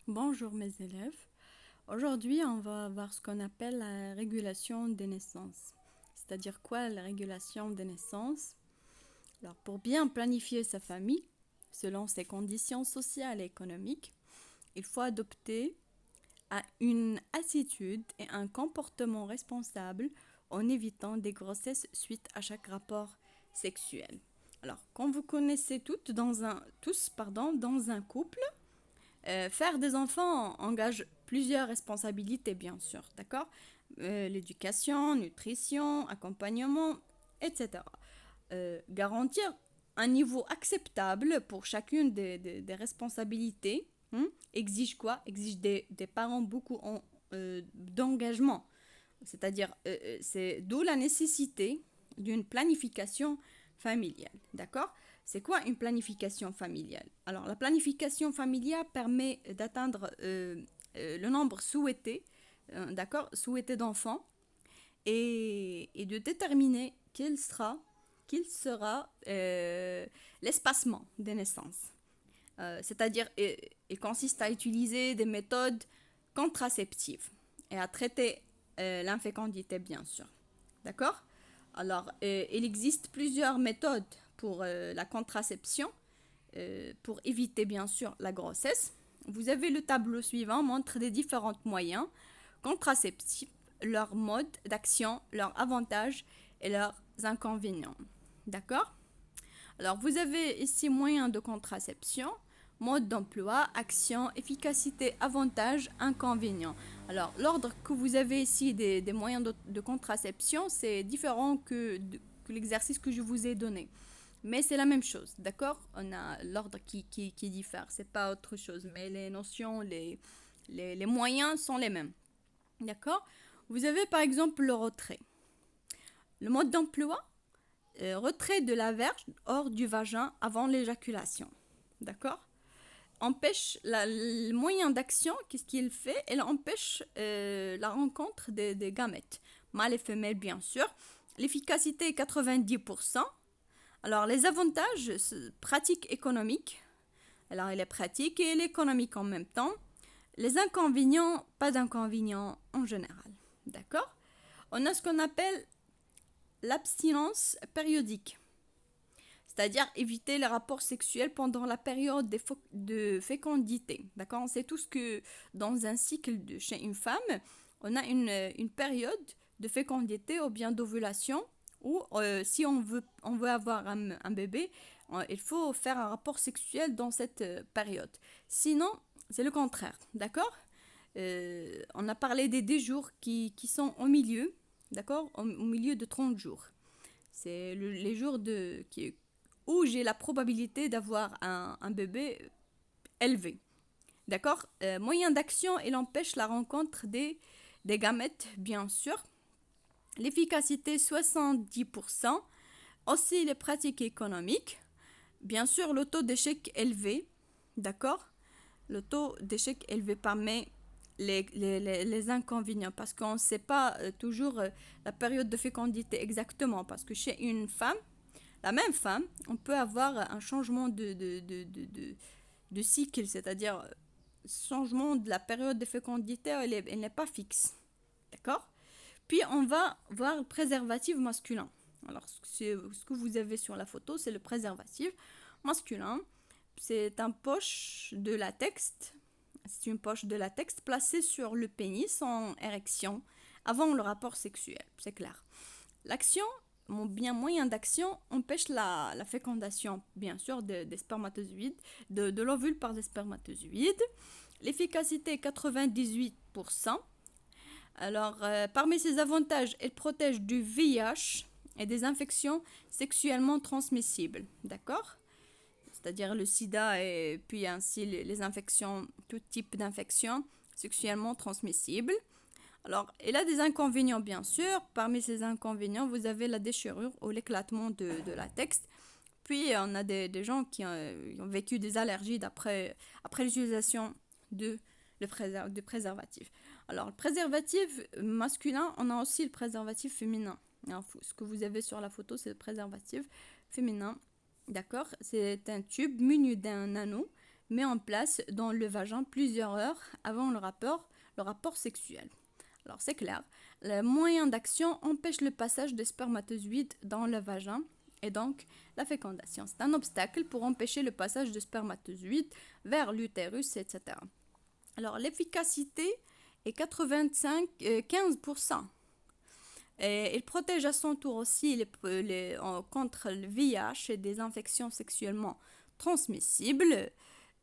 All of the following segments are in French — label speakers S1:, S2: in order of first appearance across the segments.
S1: Bonjour mes élèves. Aujourd'hui, on va voir ce qu'on appelle la régulation des naissances. C'est-à-dire quoi la régulation des naissances? Alors, pour bien planifier sa famille, selon ses conditions sociales et économiques, il faut adopter une attitude et un comportement responsable en évitant des grossesses suite à chaque rapport sexuel. Alors, comme vous connaissez tous dans un couple, faire des enfants engage plusieurs responsabilités, bien sûr, d'accord. L'éducation, nutrition, accompagnement, etc. Garantir un niveau acceptable pour chacune des responsabilités exige quoi? Exige des parents beaucoup d'engagement. C'est-à-dire, c'est d'où la nécessité d'une planification familiale. D'accord? C'est quoi une planification familiale? Alors, la planification familiale permet d'atteindre le nombre souhaité, d'accord, souhaité d'enfants et de déterminer quel sera l'espacement des naissances. C'est-à-dire, il consiste à utiliser des méthodes contraceptives et à traiter l'infécondité, bien sûr. D'accord? Alors, il existe plusieurs méthodes pour la contraception, pour éviter, bien sûr, la grossesse. Vous avez le tableau suivant, montre les différents moyens contraceptifs, leurs modes d'action, leurs avantages et leurs inconvénients. D'accord? Alors, vous avez ici moyens de contraception, mode d'emploi, action, efficacité, avantages, inconvénients. Alors, l'ordre que vous avez ici des moyens de contraception, c'est différent que l'exercice que je vous ai donné. Mais c'est la même chose, d'accord? On a l'ordre qui diffère, c'est pas autre chose. Mais les notions, les moyens sont les mêmes, d'accord? Vous avez par exemple le retrait. Le mode d'emploi, retrait de la verge hors du vagin avant l'éjaculation. D'accord? Empêche le moyen d'action, qu'est-ce qu'il fait? Elle empêche la rencontre des gamètes, mâles et femelles bien sûr. L'efficacité est 90%. Alors les avantages, pratique économique. Alors elle est pratique et elle est économique en même temps. Les inconvénients, pas d'inconvénients en général. D'accord? On a ce qu'on appelle l'abstinence périodique, c'est-à-dire éviter les rapports sexuels pendant la période de fécondité. D'accord? On sait tous que dans un cycle chez une femme, on a une période de fécondité ou bien d'ovulation où si on veut avoir un bébé, il faut faire un rapport sexuel dans cette période. Sinon, c'est le contraire. D'accord? On a parlé des 10 jours qui sont au milieu, d'accord? Au milieu de 30 jours. C'est les jours où j'ai la probabilité d'avoir un bébé élevé. D'accord? Moyen d'action, il empêche la rencontre des gamètes, bien sûr. L'efficacité, 70%. Aussi, les pratiques économiques. Bien sûr, le taux d'échec élevé. D'accord? Le taux d'échec élevé parmi les inconvénients parce qu'on ne sait pas toujours la période de fécondité exactement parce que chez une femme, la même femme, on peut avoir un changement de cycle, c'est-à-dire changement de la période de fécondité, elle n'est pas fixe. D'accord? Puis on va voir le préservatif masculin. Alors ce que vous avez sur la photo, c'est le préservatif masculin. C'est un poche de latex. C'est une poche de latex placée sur le pénis en érection avant le rapport sexuel. C'est clair. L'action, mon bien moyen d'action, empêche la fécondation, bien sûr, des spermatozoïdes, de l'ovule par des spermatozoïdes. L'efficacité est 98%. Alors, parmi ses avantages, elle protège du VIH et des infections sexuellement transmissibles. D'accord? C'est-à-dire le sida et puis ainsi les infections, tout type d'infections sexuellement transmissibles. Alors, il a des inconvénients, bien sûr. Parmi ces inconvénients, vous avez la déchirure ou l'éclatement de latex. Puis, on a des gens qui ont vécu des allergies après l'utilisation de préservatif. Alors, le préservatif masculin, on a aussi le préservatif féminin. Alors, ce que vous avez sur la photo, c'est le préservatif féminin. D'accord? C'est un tube muni d'un anneau met en place dans le vagin plusieurs heures avant le rapport sexuel. Alors c'est clair, le moyen d'action empêche le passage des spermatozoïdes dans le vagin et donc la fécondation. C'est un obstacle pour empêcher le passage des spermatozoïdes vers l'utérus, etc. Alors l'efficacité est 15%. Et il protège à son tour aussi contre le VIH et des infections sexuellement transmissibles.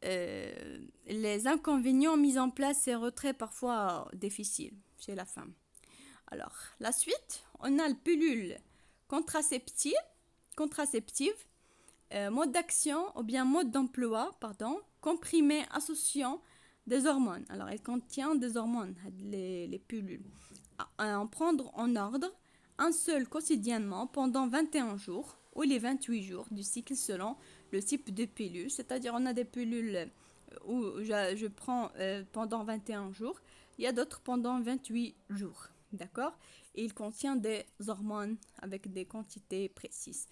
S1: Les inconvénients mis en place et retraits parfois difficiles chez la femme. Alors, la suite, on a le pilule contraceptive, mode d'action ou bien mode d'emploi, comprimé associant des hormones. Alors, elle contient des hormones, les pilules. En prendre en ordre, un seul quotidiennement pendant 21 jours ou les 28 jours du cycle selon le type de pilule. C'est-à-dire, on a des pilules où je prends pendant 21 jours. Il y a d'autres pendant 28 jours. D'accord? Et il contient des hormones avec des quantités précises.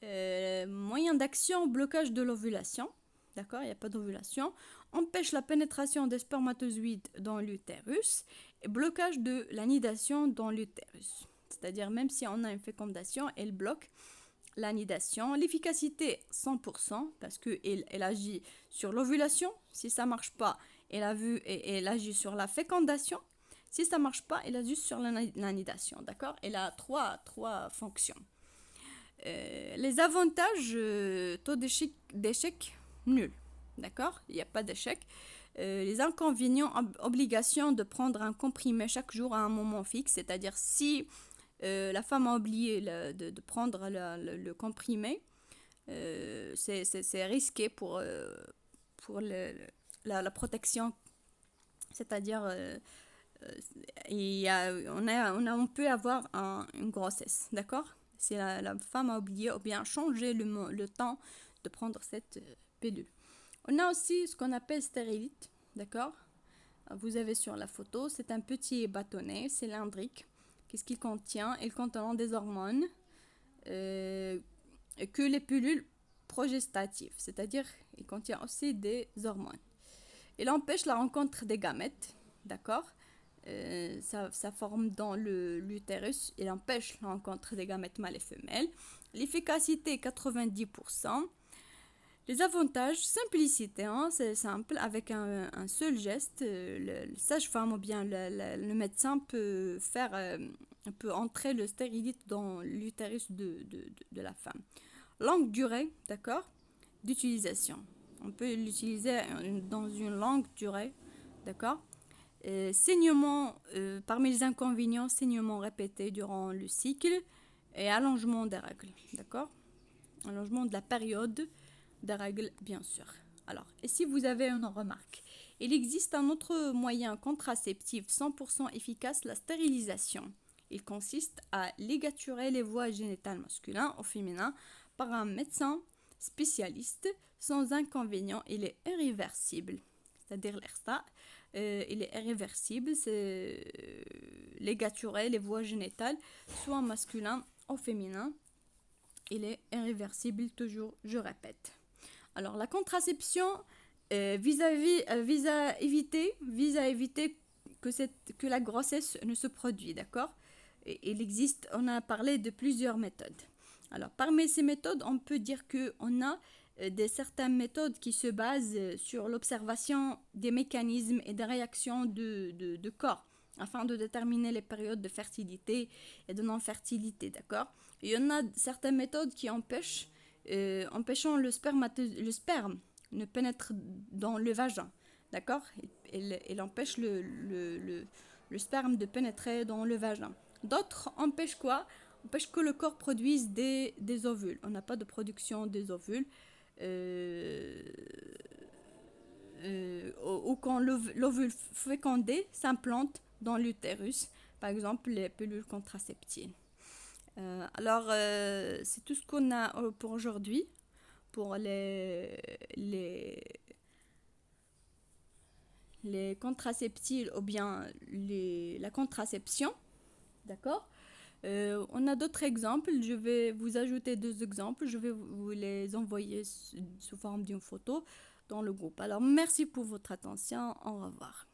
S1: Moyen d'action, blocage de l'ovulation. D'accord? Il n'y a pas d'ovulation. Empêche la pénétration des spermatozoïdes dans l'utérus et blocage de la nidation dans l'utérus. C'est-à-dire même si on a une fécondation, elle bloque la nidation. L'efficacité 100% parce qu'elle agit sur l'ovulation. Si ça ne marche pas, elle agit sur la fécondation. Si ça ne marche pas, elle agit sur la nidation. D'accord? Elle a trois fonctions. Les avantages, taux d'échec nul. D'accord? Il n'y a pas d'échec. Les inconvénients, obligation de prendre un comprimé chaque jour à un moment fixe, c'est-à-dire si la femme a oublié de prendre le comprimé, c'est risqué pour la protection, c'est-à-dire on peut avoir une grossesse, d'accord? Si la femme a oublié ou bien changé le temps de prendre cette pilule. On a aussi ce qu'on appelle stérilite, d'accord? Vous avez sur la photo, c'est un petit bâtonnet cylindrique. Qu'est-ce qu'il contient? Il contient des hormones que les pilules progestatives, c'est-à-dire il contient aussi des hormones. Il empêche la rencontre des gamètes, d'accord? Ça forme dans l'utérus, il empêche la rencontre des gamètes mâles et femelles. L'efficacité 90%. Les avantages, simplicité, c'est simple, avec un seul geste, le sage-femme ou bien le médecin peut entrer le stérilite dans l'utérus de la femme. Longue durée, d'accord, d'utilisation. On peut l'utiliser dans une longue durée, d'accord. Saignement, parmi les inconvénients, saignement répété durant le cycle et allongement des règles, d'accord. Allongement de la période des règles, bien sûr. Alors, et si vous avez une remarque, il existe un autre moyen contraceptif 100% efficace, la stérilisation. Il consiste à ligaturer les voies génitales masculines ou féminines par un médecin spécialiste sans inconvénient. Il est irréversible, c'est-à-dire l'ERSTA. Il est irréversible, c'est ligaturer les voies génitales, soit masculin ou féminin. Il est irréversible, toujours, je répète. Alors, la contraception vise à éviter que la grossesse ne se produise, d'accord? Il existe, on a parlé de plusieurs méthodes. Alors, parmi ces méthodes, on peut dire qu'on a certaines méthodes qui se basent sur l'observation des mécanismes et des réactions de corps afin de déterminer les périodes de fertilité et de non-fertilité, d'accord? Il y en a certaines méthodes qui empêchant le sperme ne pénètre dans le vagin, d'accord? Il empêche le sperme de pénétrer dans le vagin. D'autres empêchent quoi? Empêchent que le corps produise des ovules. On n'a pas de production des ovules. Ou quand l'ovule fécondé s'implante dans l'utérus, par exemple les pilules contraceptives. Alors, c'est tout ce qu'on a pour aujourd'hui, pour les contraceptives ou bien la contraception, d'accord? On a d'autres exemples, je vais vous ajouter 2 exemples, je vais vous les envoyer sous forme d'une photo. dans le groupe. Alors, merci pour votre attention. Au revoir.